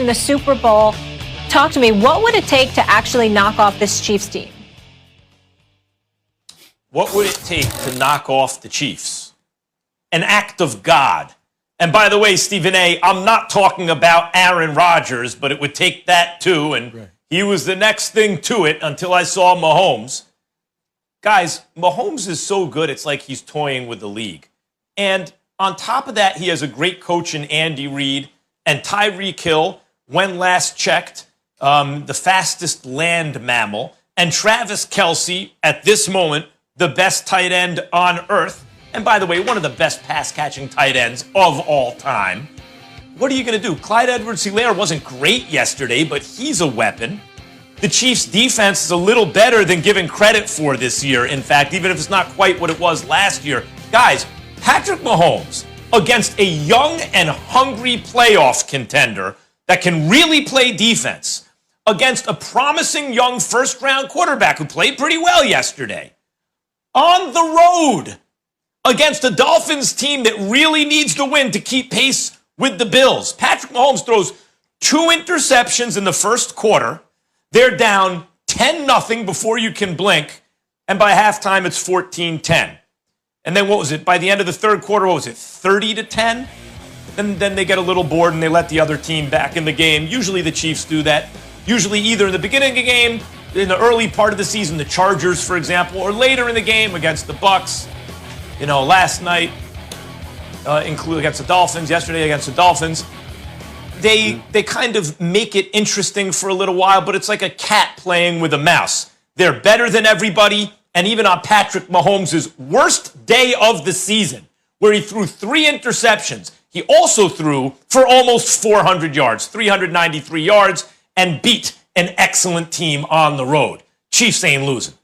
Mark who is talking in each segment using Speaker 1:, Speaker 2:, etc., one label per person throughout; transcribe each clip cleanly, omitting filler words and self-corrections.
Speaker 1: in the Super Bowl. Talk to me. What would it take to actually knock off this Chiefs team?
Speaker 2: What would it take to knock off the Chiefs? An act of God. And by the way, Stephen A., I'm not talking about Aaron Rodgers, but it would take that too. And he was the next thing to it until I saw Mahomes. Guys, Mahomes is so good, it's like he's toying with the league. And on top of that, he has a great coach in Andy Reid and Tyreek Hill, when last checked, the fastest land mammal, and Travis Kelce, at this moment, the best tight end on earth. And by the way, one of the best pass-catching tight ends of all time. What are you going to do? Clyde Edwards-Helaire wasn't great yesterday, but he's a weapon. The Chiefs' defense is a little better than given credit for this year, in fact, even if it's not quite what it was last year. Guys, Patrick Mahomes against a young and hungry playoff contender that can really play defense against a promising young first-round quarterback who played pretty well yesterday. On the road against a Dolphins team that really needs to win to keep pace with the Bills. Patrick Mahomes throws 2 interceptions in the first quarter. They're down 10-0 before you can blink. And by halftime, it's 14-10. And then what was it? By the end of the third quarter, what was it? 30-10? And then they get a little bored and they let the other team back in the game. Usually the Chiefs do that. Usually either in the beginning of the game, in the early part of the season, the Chargers, for example, or later in the game against the Bucs. You know, last night, against the Dolphins, yesterday against the Dolphins. They kind of make it interesting for a little while, but it's like a cat playing with a mouse. They're better than everybody, and even on Patrick Mahomes' worst day of the season, where he threw 3 interceptions, he also threw for almost 400 yards, 393 yards, and beat an excellent team on the road. Chiefs ain't losing.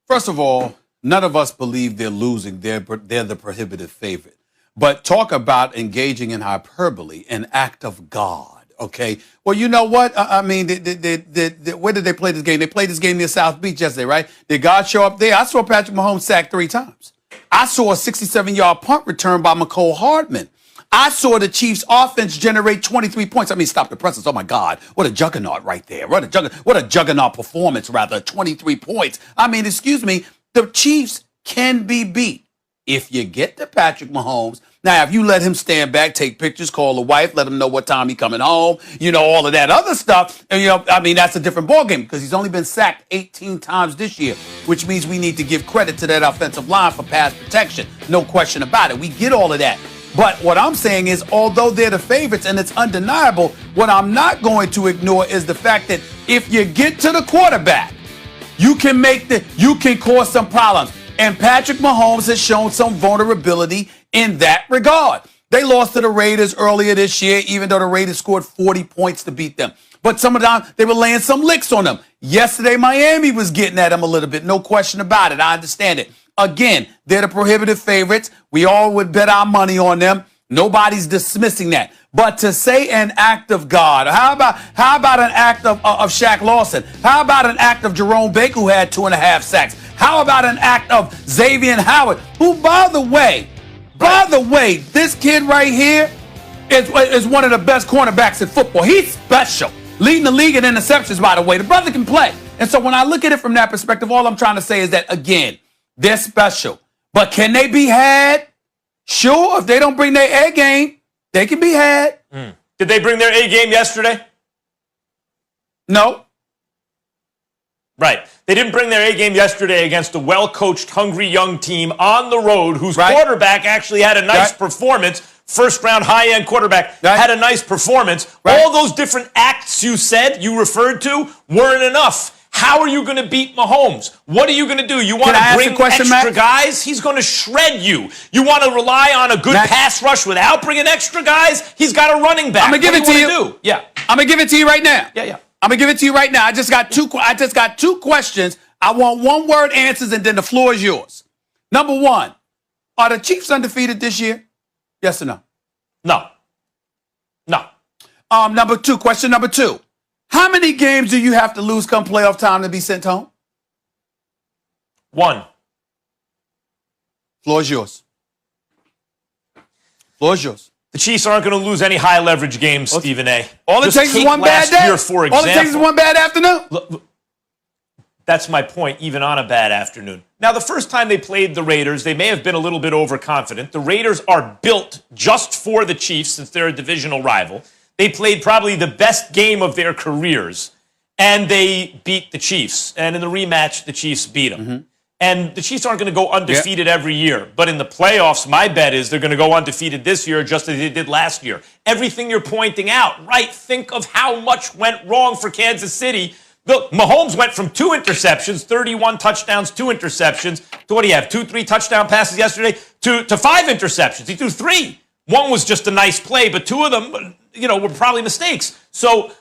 Speaker 3: First of all, none of us believe they're losing. They're the prohibitive favorite. But talk about engaging in hyperbole, an act of God, okay? Well, you know what? I mean, where did they play this game? They played this game near South Beach yesterday, right? Did God show up there? I saw Patrick Mahomes sacked 3 times. I saw a 67-yard punt return by McCole Hardman. I saw the Chiefs' offense generate 23 points. I mean, stop the presses. Oh, my God. What a juggernaut right there. What a juggernaut performance, rather. 23 points. I mean, excuse me. The Chiefs can be beat if you get to Patrick Mahomes. Now, if you let him stand back, take pictures, call the wife, let him know what time he's coming home, you know, all of that other stuff. And, you know, I mean, that's a different ballgame because he's only been sacked 18 times this year, which means we need to give credit to that offensive line for pass protection. No question about it. We get all of that. But what I'm saying is, although they're the favorites and it's undeniable, what I'm not going to ignore is the fact that if you get to the quarterback, you can cause some problems. And Patrick Mahomes has shown some vulnerability in that regard. They lost to the Raiders earlier this year, even though the Raiders scored 40 points to beat them. But some of them, they were laying some licks on them. Yesterday, Miami was getting at them a little bit. No question about it. I understand it. Again, they're the prohibitive favorites. We all would bet our money on them. Nobody's dismissing that. But to say an act of God, how about an act of Shaq Lawson? How about an act of Jerome Baker, who had 2.5 sacks? How about an act of Xavier Howard, who, by the way, this kid right here is one of the best cornerbacks in football. He's special. Leading the league in interceptions, by the way. The brother can play. And so when I look at it from that perspective, all I'm trying to say is that, again, they're special. But can they be had? Sure, if they don't bring their A game, they can be had.
Speaker 2: Did they bring their A game yesterday?
Speaker 3: No.
Speaker 2: Right. They didn't bring their A game yesterday against a well-coached, hungry young team on the road whose quarterback actually had a nice performance. First-round, high-end quarterback had a nice performance. All those different acts you referred to weren't enough. How are you going to beat Mahomes? What are you going to do? You want to bring extra guys? He's going to shred you. You want to rely on a good pass rush without bringing extra guys? He's got a running back.
Speaker 3: I'm going to give it to you.
Speaker 2: Yeah.
Speaker 3: I'm going to give it to you right now.
Speaker 2: Yeah.
Speaker 3: I'm going to give it to you right now. I just got two questions. I want one-word answers, and then the floor is yours. Number 1, are the Chiefs undefeated this year? Yes or no?
Speaker 2: No.
Speaker 3: Question number 2. How many games do you have to lose come playoff time to be sent home?
Speaker 2: 1.
Speaker 3: Floor is yours.
Speaker 2: The Chiefs aren't going to lose any high leverage games, Stephen A.
Speaker 3: All it takes is one bad day.
Speaker 2: For example,
Speaker 3: all it takes is one bad afternoon.
Speaker 2: Look, that's my point, even on a bad afternoon. Now, the first time they played the Raiders, they may have been a little bit overconfident. The Raiders are built just for the Chiefs since they're a divisional rival. They played probably the best game of their careers, and they beat the Chiefs. And in the rematch, the Chiefs beat them. Mm-hmm. And the Chiefs aren't going to go undefeated every year. But in the playoffs, my bet is they're going to go undefeated this year just as they did last year. Everything you're pointing out, right? Think of how much went wrong for Kansas City. Look, Mahomes went from 2 interceptions, 31 touchdowns, 2 interceptions, to what do you have, 2-3 touchdown passes yesterday, to 5 interceptions. He threw 3. One was just a nice play, but 2 of them, were probably mistakes. So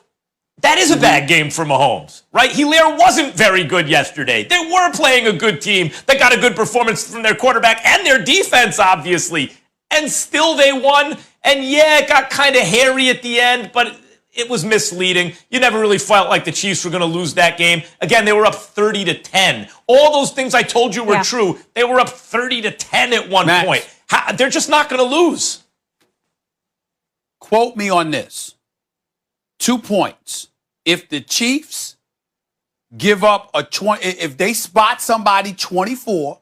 Speaker 2: that is a bad game for Mahomes, right? Hilaire wasn't very good yesterday. They were playing a good team that got a good performance from their quarterback and their defense, obviously. And still they won. And yeah, it got kind of hairy at the end, but it was misleading. You never really felt like the Chiefs were going to lose that game. Again, they were up 30-10. All those things I told you were true. They were up 30-10 at one point. They're just not going to lose.
Speaker 3: Quote me on this. 2 points. If the Chiefs give up if they spot somebody 24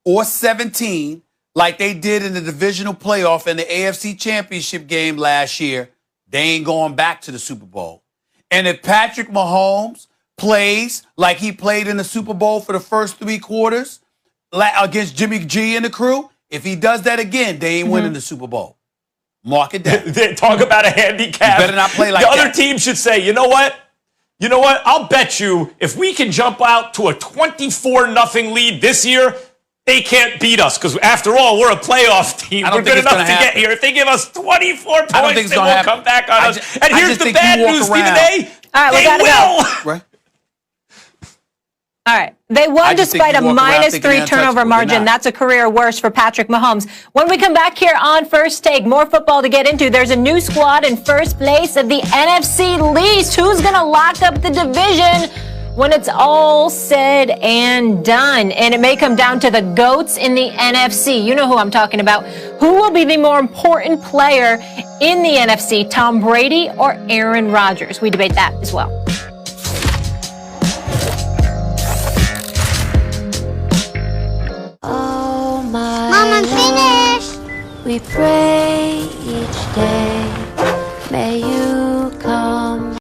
Speaker 3: or 17, like they did in the divisional playoff in the AFC Championship game last year, they ain't going back to the Super Bowl. And if Patrick Mahomes plays like he played in the Super Bowl for the first 3 quarters against Jimmy G and the crew, if he does that again, they ain't winning the Super Bowl. Mark it down.
Speaker 2: They talk about a handicap.
Speaker 3: You better not play like
Speaker 2: that.
Speaker 3: The
Speaker 2: other team should say, you know what? I'll bet you if we can jump out to a 24-0 lead this year, they can't beat us because, after all, we're a playoff team. We're good enough to get here. If they give us 24 points, they won't come back on us. And here's the bad news, Stephen A.
Speaker 1: All right, we gotta
Speaker 2: go.
Speaker 3: Right.
Speaker 1: All right. They won despite a -3 turnover margin. That's a career worst for Patrick Mahomes. When we come back here on First Take, more football to get into. There's a new squad in first place of the NFC least. Who's going to lock up the division when it's all said and done? And it may come down to the GOATs in the NFC. You know who I'm talking about. Who will be the more important player in the NFC, Tom Brady or Aaron Rodgers? We debate that as well.
Speaker 4: Mom, I'm finished. We pray each day.